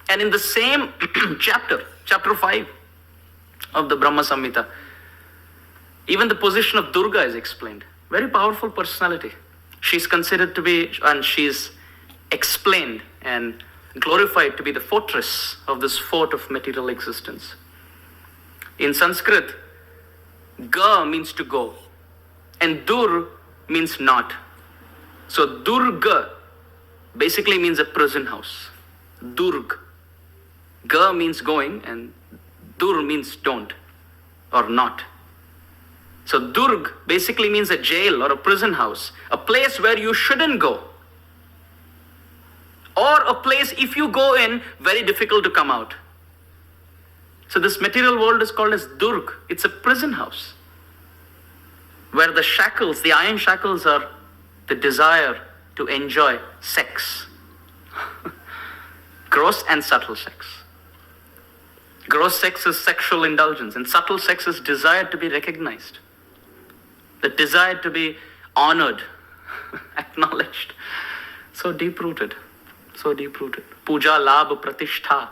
And in the same chapter 5 of the Brahma Samhita, even the position of Durga is explained. Very powerful personality. She's considered to be, and she's explained and glorified to be the fortress of this fort of material existence. In Sanskrit, Ga means to go, and Dur means not. So Durga basically means a prison house. Durg. Ga means going, and Dur means don't or not. So Durg basically means a jail or a prison house, a place where you shouldn't go. Or a place, if you go in, very difficult to come out. So this material world is called as Durg. It's a prison house where the shackles, the iron shackles, are the desire to enjoy sex. Gross and subtle sex. Gross sex is sexual indulgence, and subtle sex is desire to be recognized. The desire to be honored, acknowledged. So deep-rooted. So deep-rooted. Puja, labh, pratishtha,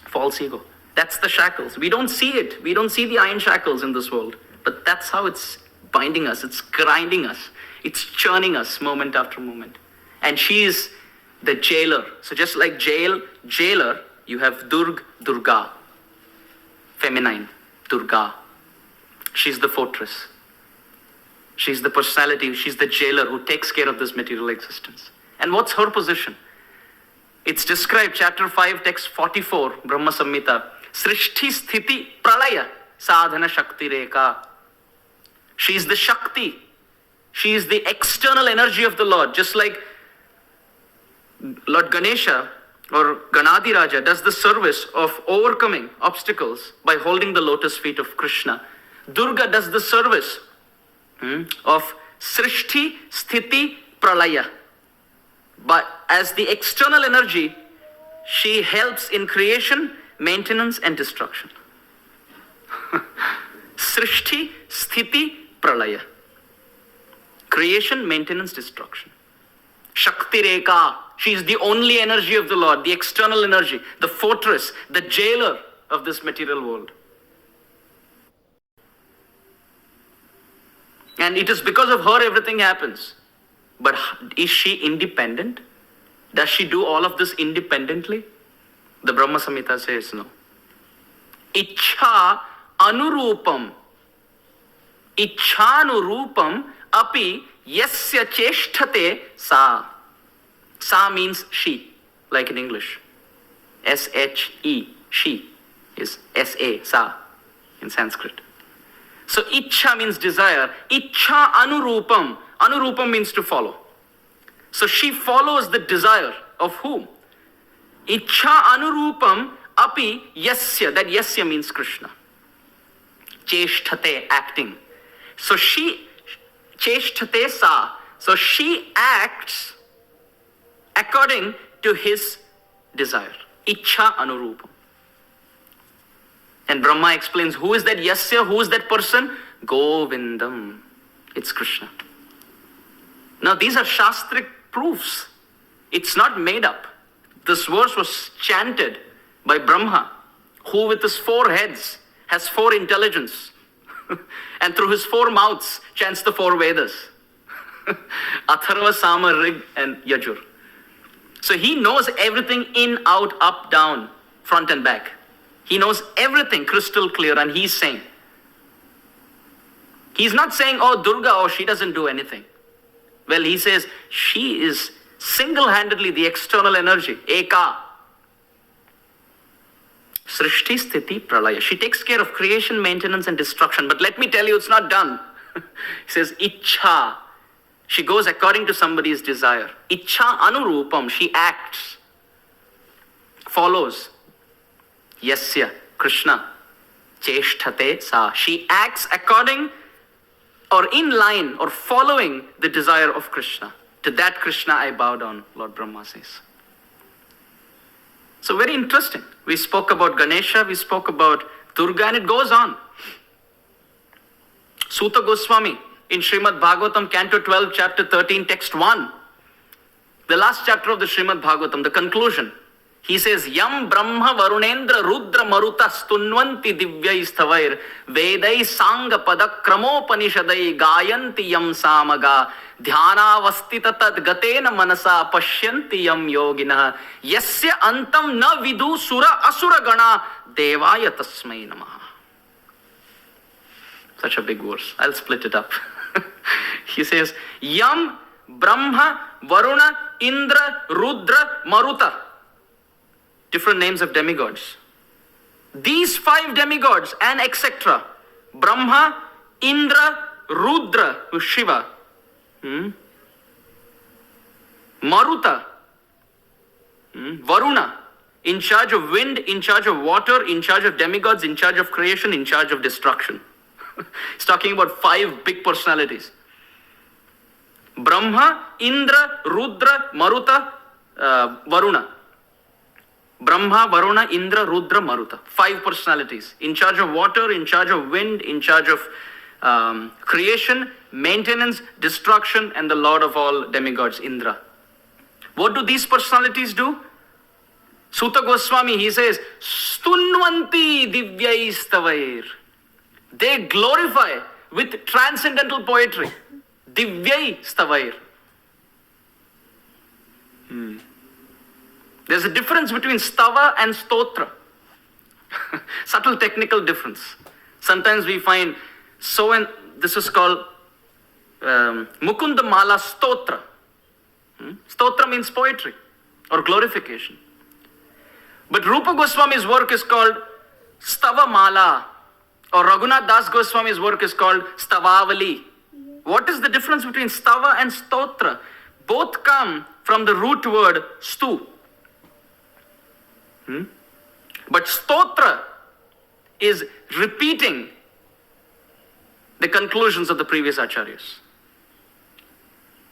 false ego. That's the shackles. We don't see it. We don't see the iron shackles in this world. But that's how it's binding us. It's grinding us. It's churning us moment after moment. And she is the jailer. So just like jailer, you have Durga. Feminine, Durga. She's the fortress. She's the personality. She's the jailer who takes care of this material existence. And what's her position? It's described, chapter 5, text 44, Brahma Samhita. Srishti sthiti pralaya sadhana shakti reka. She is the Shakti. She is the external energy of the Lord. Just like Lord Ganesha or Ganadiraja does the service of overcoming obstacles by holding the lotus feet of Krishna. Durga does the service of Srishti sthiti pralaya. But as the external energy, she helps in creation, maintenance, and destruction. Srishti, sthiti, pralaya. Creation, maintenance, destruction. Shakti Reka. She is the only energy of the Lord, the external energy, the fortress, the jailer of this material world. And it is because of her everything happens. But is she independent? Does she do all of this independently? The Brahma Samhita says no. Ichha anurupam. Ichhanurupam api yasya cheshthate sa. Sa means she, like in English. S-H-E, she is S-A, sa in Sanskrit. So ichha means desire. Ichha anurupam. Anurupam means to follow. So she follows the desire of whom? Ichha anurupam api yasya. That yasya means Krishna. Cheshthate, acting. So she, cheshthate sa. So she acts according to his desire. Ichha anurupam. And Brahma explains, who is that yasya? Who is that person? Govindam. It's Krishna. Now these are Shastric proofs. It's not made up. This verse was chanted by Brahma, who with his 4 heads has 4 intelligence. And through his 4 mouths chants the 4 Vedas. Atharva, Sama, Rig, and Yajur. So he knows everything in, out, up, down, front and back. He knows everything crystal clear, and he's saying. He's not saying, oh, Durga, oh, she doesn't do anything. Well, he says, she is single-handedly the external energy, Eka. Srishti, Sthiti, Pralaya. She takes care of creation, maintenance, and destruction. But let me tell you, it's not done. He says, Ichha. She goes according to somebody's desire. Ichha anurupam. She acts. Follows. Yasya, Krishna. Cheshthate sa. She acts according or in line or following the desire of Krishna. To that Krishna I bow down, Lord Brahma says. So very interesting. We spoke about Ganesha, we spoke about Durga, and it goes on. Suta Goswami in Srimad Bhagavatam, Canto 12, Chapter 13, Text 1. The last chapter of the Srimad Bhagavatam, the conclusion. He says, Yam Brahma Varunendra Rudra Maruta Stunvanti Divyai Stavair Vedai Sanga Pada Kramopanishadai Gayanti Yam Samaga Dhyana Vastita Tad Gatena Manasa Pashyanti Yam Yogina Yasya Antam Na Vidu Sura Asura Gana Devaya Tasmai Namaha. Such a big verse. I'll split it up. He says, Yam Brahma Varuna Indra Rudra Maruta. Different names of demigods. These 5 demigods and etc. Brahma, Indra, Rudra, who's Shiva. Maruta, Varuna, in charge of wind, in charge of water, in charge of demigods, in charge of creation, in charge of destruction. He's talking about 5 big personalities. Brahma, Indra, Rudra, Maruta, Varuna. Brahma, Varuna, Indra, Rudra, Maruta. 5 personalities. In charge of water, in charge of wind, in charge of creation, maintenance, destruction, and the Lord of all demigods, Indra. What do these personalities do? Suta Goswami, he says, Stunvanti Divyai Stavair. They glorify with transcendental poetry. Divyai Stavair. There's a difference between stava and stotra. Subtle technical difference. Sometimes we find and this is called Mukunda Mala Stotra. Stotra means poetry or glorification. But Rupa Goswami's work is called Stava Mala, or Raghunath Das Goswami's work is called Stavavali. What is the difference between stava and stotra? Both come from the root word stu. But stotra is repeating the conclusions of the previous acharyas.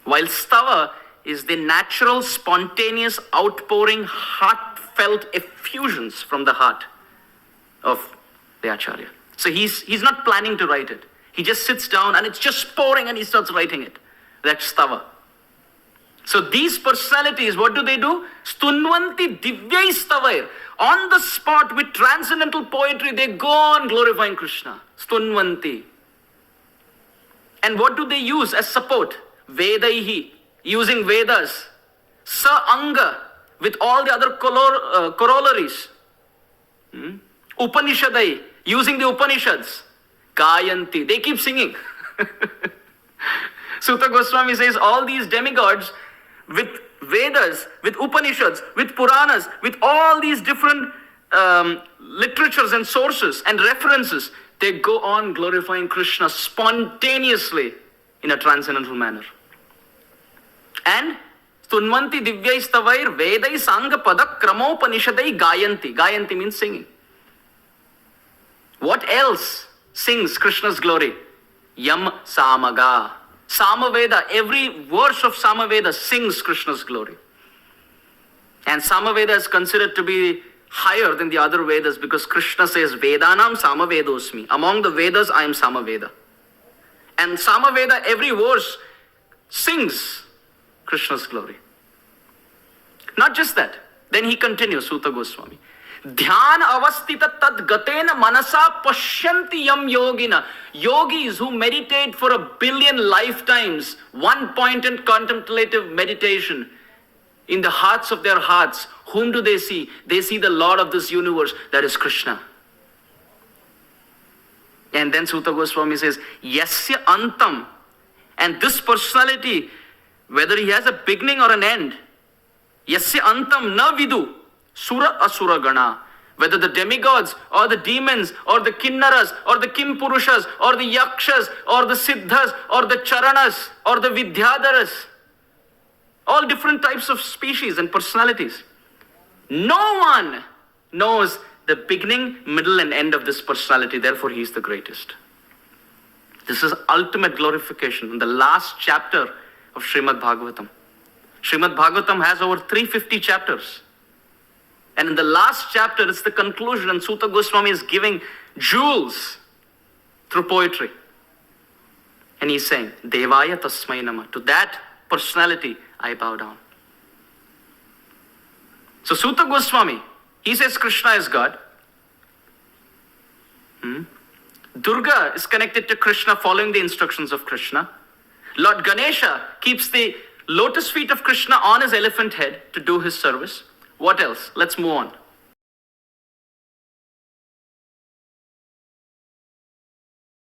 While stava is the natural, spontaneous, outpouring, heartfelt effusions from the heart of the acharya. So he's not planning to write it. He just sits down and it's just pouring and he starts writing it. That's stava. So these personalities, what do? Stunvanti Divyai Stavair. On the spot with transcendental poetry, they go on glorifying Krishna. Stunvanti. And what do they use as support? Vedaihi, using Vedas. Sa Anga, with all the other corollaries. Upanishadai, using the Upanishads. Gayanti, they keep singing. Suta Goswami says all these demigods with Vedas, with Upanishads, with Puranas, with all these different literatures and sources and references, they go on glorifying Krishna spontaneously in a transcendental manner. And Stunvanti Divyai Stavair Vedai Sanga Pada Kramopanishadai Gayanti. Gayanti means singing. What else sings Krishna's glory? Yam Samaga. Samaveda, every verse of Samaveda sings Krishna's glory. And Samaveda is considered to be higher than the other Vedas because Krishna says, Vedanam Samavedosmi. Among the Vedas, I am Samaveda. And Samaveda, every verse sings Krishna's glory. Not just that. Then he continues, Suta Goswami. Dhyan avastita tad gatena manasa pashyanti yam yogina. Yogis who meditate for 1 billion lifetimes, one pointed contemplative meditation in the hearts of their hearts. Whom do they see? They see the Lord of this universe, that is Krishna. And then Suta Goswami says, Yasya antam. And this personality, whether he has a beginning or an end, Yasya antam na vidu. Sura Asura Gana. Whether the demigods or the demons or the kinnaras or the kimpurushas or the yakshas or the siddhas or the charanas or the vidyadharas, all different types of species and personalities. No one knows the beginning, middle and end of this personality. Therefore, he is the greatest. This is ultimate glorification in the last chapter of Srimad Bhagavatam. Srimad Bhagavatam has over 350 chapters. And in the last chapter, it's the conclusion, and Suta Goswami is giving jewels through poetry. And he's saying, Devaya Tasmai Nama. To that personality, I bow down. So Suta Goswami, he says Krishna is God. Durga is connected to Krishna following the instructions of Krishna. Lord Ganesha keeps the lotus feet of Krishna on his elephant head to do his service. What else? Let's move on.